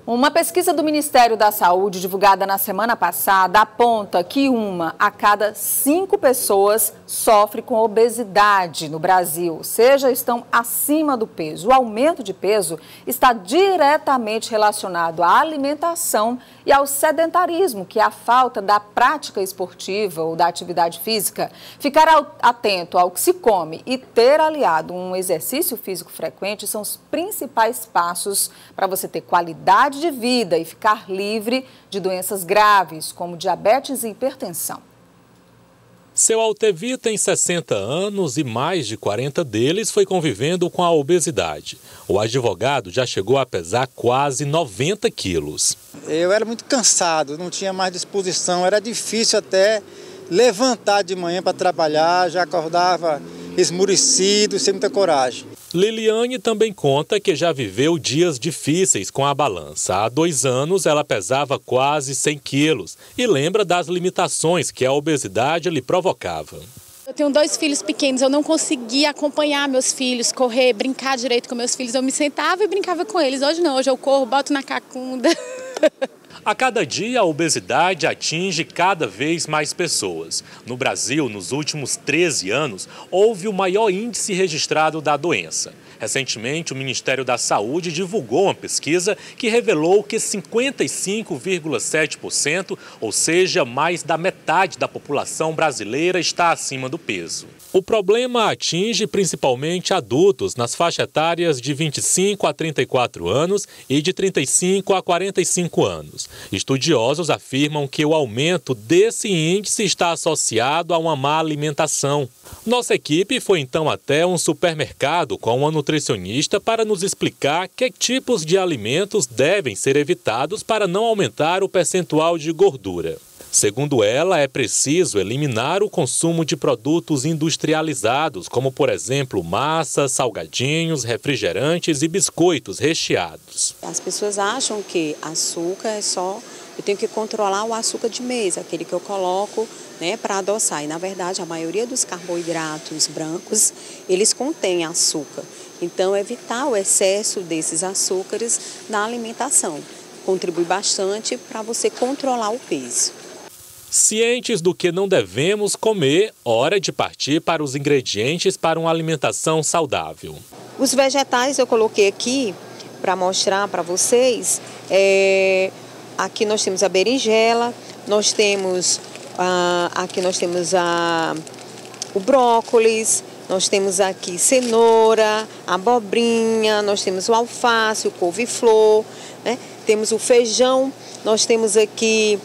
Uma pesquisa do Ministério da Saúde, divulgada na semana passada, aponta que 1 a cada 5 pessoas sofre com obesidade no Brasil, ou seja, estão acima do peso. O aumento de peso está diretamente relacionado à alimentação e ao sedentarismo, que é a falta da prática esportiva ou da atividade física. Ficar atento ao que se come e ter aliado um exercício físico frequente são os principais passos para você ter qualidade de vida e ficar livre de doenças graves, como diabetes e hipertensão. Seu Altevi tem 60 anos e mais de 40 deles foi convivendo com a obesidade. O advogado já chegou a pesar quase 90 quilos. Eu era muito cansado, não tinha mais disposição, era difícil até levantar de manhã para trabalhar, já acordava esmurecido, sem muita coragem. Liliane também conta que já viveu dias difíceis com a balança. Há 2 anos ela pesava quase 100 quilos e lembra das limitações que a obesidade lhe provocava. Eu tenho 2 filhos pequenos, eu não conseguia acompanhar meus filhos, correr, brincar direito com meus filhos. Eu me sentava e brincava com eles. Hoje não, hoje eu corro, boto na cacunda. A cada dia, a obesidade atinge cada vez mais pessoas. No Brasil, nos últimos 13 anos, houve o maior índice registrado da doença. Recentemente, o Ministério da Saúde divulgou uma pesquisa que revelou que 55,7%, ou seja, mais da metade da população brasileira, está acima do peso. O problema atinge principalmente adultos nas faixas etárias de 25 a 34 anos e de 35 a 45 anos. Estudiosos afirmam que o aumento desse índice está associado a uma má alimentação. Nossa equipe foi então até um supermercado com uma nutricionista para nos explicar que tipos de alimentos devem ser evitados para não aumentar o percentual de gordura. Segundo ela, é preciso eliminar o consumo de produtos industrializados, como, por exemplo, massas, salgadinhos, refrigerantes e biscoitos recheados. As pessoas acham que açúcar é só... Eu tenho que controlar o açúcar de mesa, aquele que eu coloco, né, para adoçar. E, na verdade, a maioria dos carboidratos brancos, eles contêm açúcar. Então, evitar o excesso desses açúcares na alimentação contribui bastante para você controlar o peso. Cientes do que não devemos comer, hora de partir para os ingredientes para uma alimentação saudável. Os vegetais eu coloquei aqui para mostrar para vocês. Aqui nós temos a berinjela, nós temos o brócolis, nós temos aqui cenoura, abobrinha, nós temos o alface, o couve-flor, né? Temos o feijão, nós temos aqui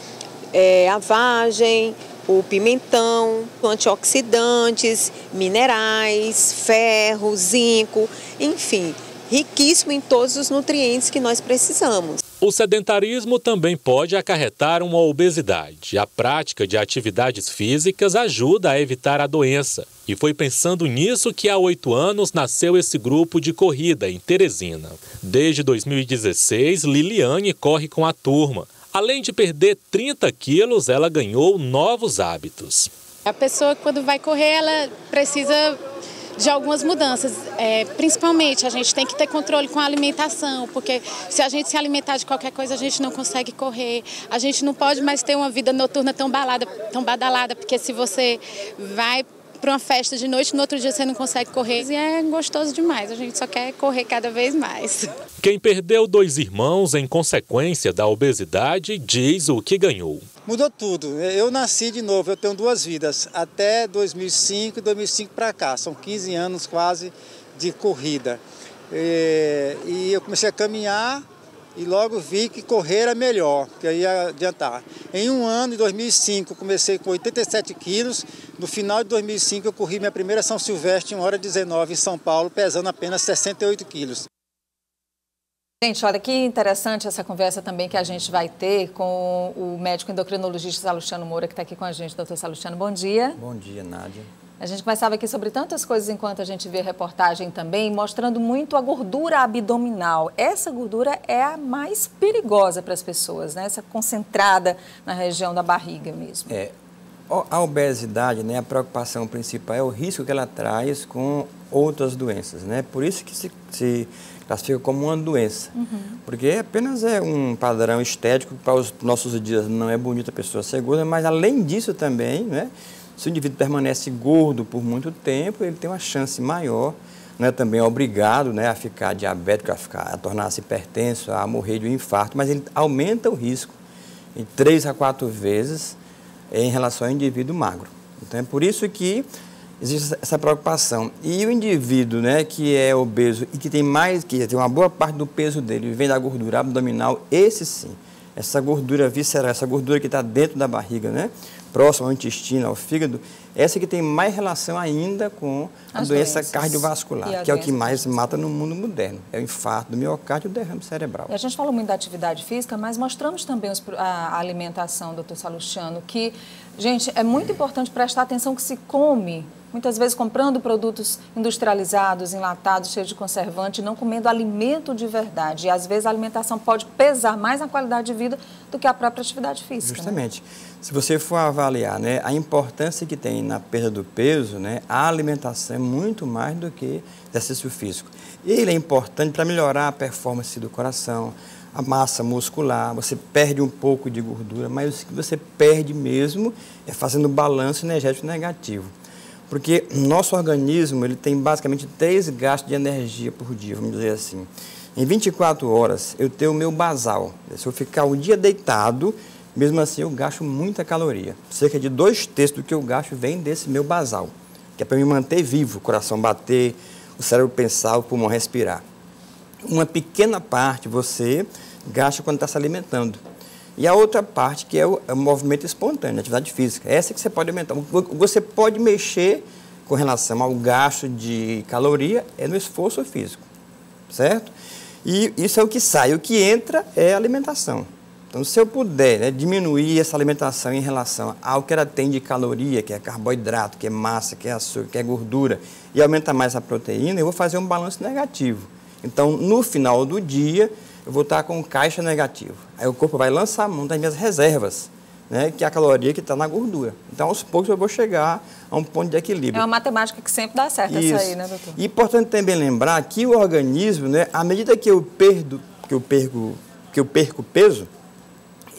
a vagem, o pimentão, antioxidantes, minerais, ferro, zinco, enfim, riquíssimo em todos os nutrientes que nós precisamos. O sedentarismo também pode acarretar uma obesidade. A prática de atividades físicas ajuda a evitar a doença. E foi pensando nisso que há 8 anos nasceu esse grupo de corrida em Teresina. Desde 2016, Liliane corre com a turma. Além de perder 30 quilos, ela ganhou novos hábitos. A pessoa, quando vai correr, ela precisa de algumas mudanças. Principalmente, a gente tem que ter controle com a alimentação, porque se a gente se alimentar de qualquer coisa, a gente não consegue correr. A gente não pode mais ter uma vida noturna tão badalada, porque se você vai para uma festa de noite, no outro dia você não consegue correr. E é gostoso demais, a gente só quer correr cada vez mais. Quem perdeu 2 irmãos em consequência da obesidade diz o que ganhou. Mudou tudo. Eu nasci de novo, eu tenho 2 vidas, até 2005 e 2005 para cá. São 15 anos quase de corrida. E eu comecei a caminhar e logo vi que correr era melhor, que eu ia adiantar. Em 1 ano, em 2005, comecei com 87 quilos. No final de 2005, eu corri minha primeira São Silvestre em 1h19 em São Paulo, pesando apenas 68 quilos. Gente, olha que interessante essa conversa também que a gente vai ter com o médico endocrinologista Salustiano Moura, que está aqui com a gente. Doutor Salustiano, bom dia. Bom dia, Nádia. A gente conversava aqui sobre tantas coisas enquanto a gente vê a reportagem também, mostrando muito a gordura abdominal. Essa gordura é a mais perigosa para as pessoas, né? Essa concentrada na região da barriga mesmo. A obesidade, né, a preocupação principal é o risco que ela traz com outras doenças, né? Por isso que se classifica como uma doença. Porque apenas é um padrão estético, para os nossos dias não é bonito a pessoa ser gorda, mas além disso também, né, se o indivíduo permanece gordo por muito tempo, ele tem uma chance maior, né, também é obrigado, né, a ficar diabético, a tornar-se hipertenso, a morrer de um infarto, mas ele aumenta o risco em 3 a 4 vezes em relação ao indivíduo magro. Então é por isso que existe essa preocupação. E o indivíduo, né, que é obeso e que tem uma boa parte do peso dele vem da gordura abdominal, esse sim, essa gordura visceral, essa gordura que está dentro da barriga, né, próximo ao intestino, ao fígado, essa que tem mais relação ainda com a doença cardiovascular, que é o que mais mata no mundo moderno. É o infarto do miocárdio e o derrame cerebral. E a gente falou muito da atividade física, mas mostramos também a alimentação, doutor Salustiano, que, gente, é muito importante prestar atenção que se come, muitas vezes comprando produtos industrializados, enlatados, cheios de conservante, não comendo alimento de verdade. E às vezes a alimentação pode pesar mais na qualidade de vida do que a própria atividade física. Justamente. Né? Se você for avaliar, né, a importância que tem na perda do peso, né, a alimentação é muito mais do que exercício físico. Ele é importante para melhorar a performance do coração, a massa muscular, você perde um pouco de gordura, mas o que você perde mesmo é fazendo balanço energético negativo. Porque nosso organismo ele tem basicamente 3 gastos de energia por dia, vamos dizer assim. Em 24 horas eu tenho o meu basal. Se eu ficar o dia deitado, mesmo assim eu gasto muita caloria. Cerca de 2/3 do que eu gasto vem desse meu basal, que é para me manter vivo, o coração bater, o cérebro pensar, o pulmão respirar. Uma pequena parte você gasta quando está se alimentando. E a outra parte que é o movimento espontâneo, a atividade física. Essa que você pode aumentar. Você pode mexer com relação ao gasto de caloria é no esforço físico, certo? E isso é o que sai. O que entra é a alimentação. Então, se eu puder, né, diminuir essa alimentação em relação ao que ela tem de caloria, que é carboidrato, que é massa, que é açúcar, que é gordura, e aumentar mais a proteína, eu vou fazer um balanço negativo. Então, no final do dia, eu vou estar com caixa negativo. Aí o corpo vai lançar a mão das minhas reservas, né, que é a caloria que está na gordura. Então, aos poucos, eu vou chegar a um ponto de equilíbrio. É uma matemática que sempre dá certo essa aí, né, doutor? E é importante também lembrar que o organismo, né, à medida que eu perco peso,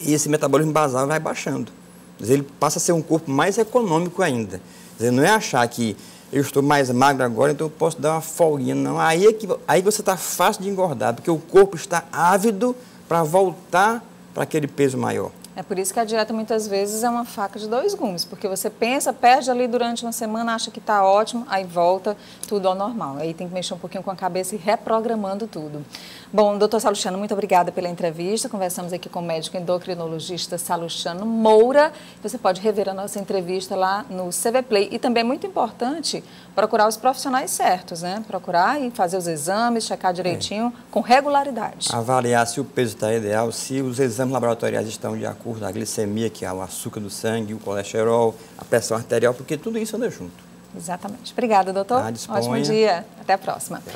esse metabolismo basal vai baixando. Quer dizer, ele passa a ser um corpo mais econômico ainda. Quer dizer, não é achar que eu estou mais magro agora, então eu posso dar uma folguinha. Não, aí você está fácil de engordar, porque o corpo está ávido para voltar para aquele peso maior. É por isso que a dieta muitas vezes é uma faca de 2 gumes, porque você pensa, perde ali durante uma semana, acha que está ótimo, aí volta tudo ao normal. Aí tem que mexer um pouquinho com a cabeça e reprogramando tudo. Bom, doutor Salustiano, muito obrigada pela entrevista. Conversamos aqui com o médico endocrinologista Salustiano Moura. Você pode rever a nossa entrevista lá no CV Play. E também é muito importante procurar os profissionais certos, né? Procurar e fazer os exames, checar direitinho, com regularidade. Avaliar se o peso está ideal, se os exames laboratoriais estão de acordo, a glicemia, que é o açúcar do sangue, o colesterol, a pressão arterial, porque tudo isso anda junto. Exatamente. Obrigada, doutor. Disponha. Ótimo dia. Até a próxima.